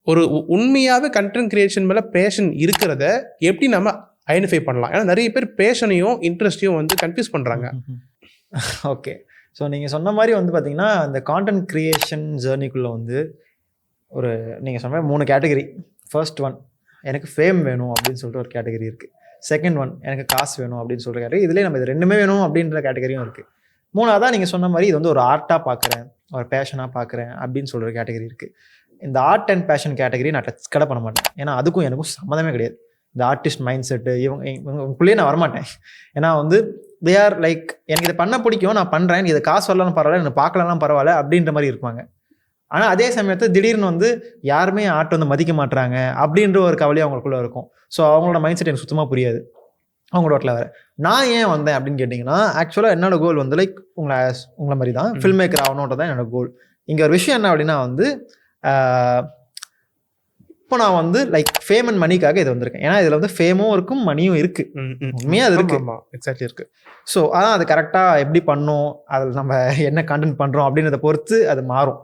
ஒரு உண்மையாகவே content creation மேலே பேஷன் இருக்கிறத எப்படி நம்ம ஐடென்டிஃபை பண்ணலாம்? ஏன்னா நிறைய பேர் பேஷனையும் இன்ட்ரெஸ்ட்டையும் வந்து கன்ஃபியூஸ் பண்ணுறாங்க. ஓகே, ஸோ நீங்கள் சொன்ன மாதிரி வந்து பார்த்தீங்கன்னா இந்த கான்டென்ட் க்ரியேஷன் ஜேர்னிக்குள்ளே வந்து ஒரு நீங்கள் சொன்ன 3 கேட்டகரி. ஃபர்ஸ்ட் ஒன், எனக்கு ஃபேம் வேணும் அப்படின்னு சொல்லிட்டு ஒரு கேட்டகரி இருக்குது. செகண்ட் ஒன், எனக்கு காசு வேணும் அப்படின்னு சொல்கிற கேட்டகரி. இதுலேயே நம்ம இது ரெண்டுமே வேணும் அப்படின்ற கேட்டகரியும் இருக்குது. மூணாவதாக நீங்கள் சொன்ன மாதிரி இது வந்து ஒரு ஆர்ட்டாக பார்க்குறேன், ஒரு பேஷனாக பார்க்குறேன் அப்படின்னு சொல்கிற கேட்டகரி இருக்குது. இந்த ஆர்ட் அண்ட் பேஷன் கேட்டகரி நான் டச் கடை பண்ண மாட்டேன். ஏன்னா அதுக்கும் எனக்கும் சம்மந்தமே கிடையாது. இந்த ஆர்டிஸ்ட் மைண்ட் செட்டு இவங்களுக்குள்ளேயே நான் வரமாட்டேன். ஏன்னா வந்து தே ஆர் லைக், எனக்கு இதை பண்ண பிடிக்கும், நான் பண்ணுறேன், இதை காசு வரலாம் பரவாயில்ல, எனக்கு பார்க்கலாம் பரவாயில்ல அப்படின்ற மாதிரி இருப்பாங்க. ஆனால் அதே சமயத்தில் திடீர்னு வந்து யாருமே ஆர்ட் வந்து மதிக்க மாட்டுறாங்க அப்படின்ற ஒரு கவலையும் அவங்களுக்குள்ளே இருக்கும். ஸோ அவங்களோட மைண்ட் செட் எனக்கு சுத்தமாக புரியாது. அவங்களோட வாட்டில் வேறு. நான் ஏன் வந்தேன் அப்படின்னு கேட்டிங்கன்னா, ஆக்சுவலாக என்னோட கோல் வந்து லைக் உங்களை மாதிரி தான் ஃபில்ம் மேக்கர் ஆகணுன்றது தான் என்னோட கோல். இங்கே ஒரு விஷயம் என்ன அப்படின்னா வந்து இப்போ நான் வந்து லைக் ஃபேம் அண்ட் மணிக்காக இது வந்திருக்கேன். ஏன்னா இதில் வந்து ஃபேமும் இருக்கும், மணியும் இருக்குது. உண்மையாக அது இருக்குது, எக்ஸாக்ட்லி இருக்குது. ஸோ அதான் அது கரெக்டாக எப்படி பண்ணோம், அதில் நம்ம என்ன கண்டென்ட் பண்ணுறோம் அப்படின்றத பொறுத்து அது மாறும்.